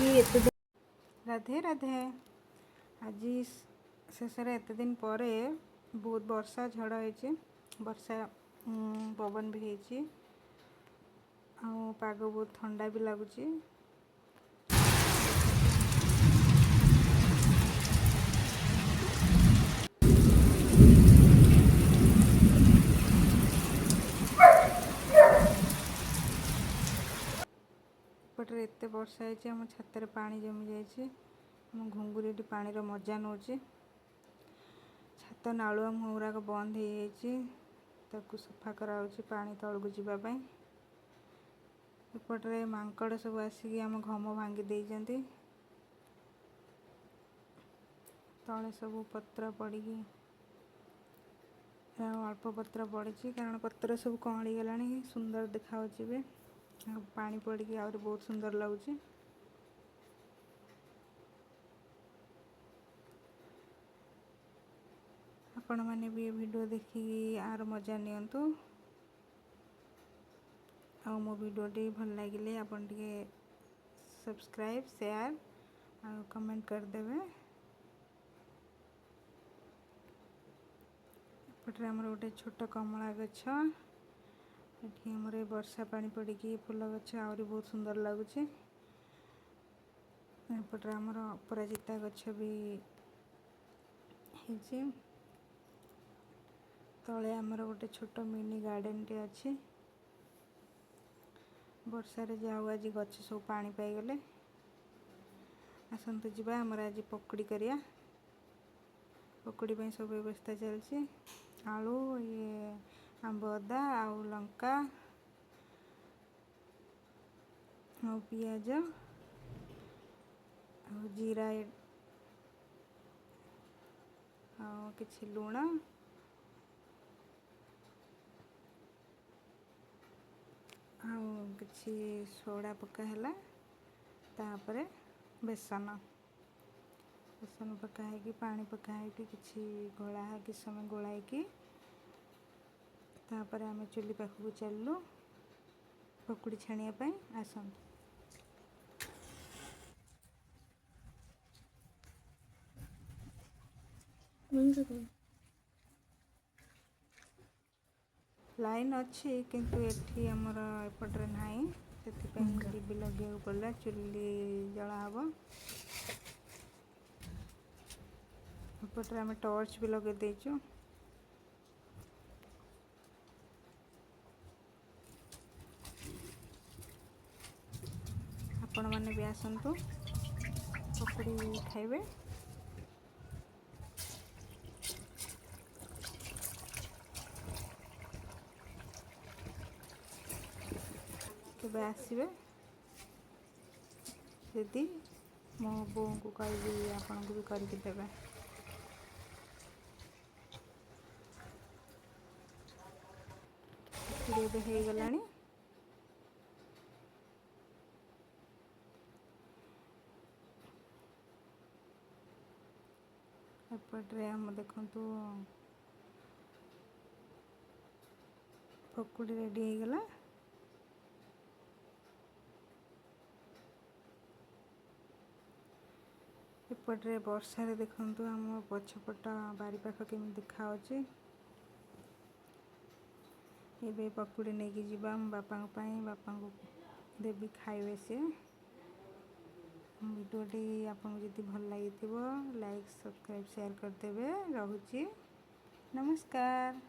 राधे राधे। आज शेष एत दिन पर बहुत वर्षा झड़ हो वर्षा पवन भी हो पाग बहुत ठंडा भी लगुच। पटे एत वर्षा होम छातर पानी जमी जाम घुंगुरी पानी मजा नौ छात नालुआ मुह गुराक बंद हो सफा कराऊँच पानी तलू जावाई। एपटे मांकड़ सब आसिक आम घम भांगी देइचंती तले सब पत्र पड़ी अल्प पत्र पड़ी कारण पत्र सब कँली गला सुंदर देखा पानी पड़ी आहरी बहुत सुंदर लगुच। आपण मैंने भी ये वीडियो देखिए आर मजा नियंतु आ मो वीडियोटी भल लगे आपन टे सब्सक्राइब शेयर और कमेंट करदेवे। पटे आमर गोटे छोट कमला गछ ये आमर वर्षा पानी पड़ी फूल गछ आहरी बहुत सुंदर लगुच। एपटे आमर अपराजिता गछ भी है तले आमर गोटे छोट मिनी गार्डन टे अच्छी वर्षा रे जाऊ आज गछ सब पानी पाईगले। आसतु जी आमर आज पकड़ी करिया पकड़ी पे सब व्यवस्था चलती आलू ये आंब अदा आउ लंका आ पियाज आ जीरा आ किछि लुण किछि सोडा पकाला तापरे बेसन बेसन पकाई पानी पकाई किछि गोला कि समय गोलाई तापर आम चुली पाखक चलू पकुड़ी छाणिया आसन। लाइन अच्छी किंतु एठी हमर एपटरे नाही से डिबी लगे पड़ा चुली जला हम एपटरे आम टॉर्च भी लगे देचु। आपण मैंने भी आसतु पकड़ी खाइबे। केबे आसिबे यदि मो बो को कहि आपन को भी करके देबे। पकड़ी हो गलानी एपटे आम देखु पकड़ी रेडी हो गला। एपटे वर्षा रे देखु आम पछपट बारी पाख केमी देखा ये पकड़ी नहीं जीवा बापा बापा को देवी खाइबे से वीडियोटी आपको जदि भल लगी लाइक सब्सक्राइब शेयर करदेवे। रहुची नमस्कार।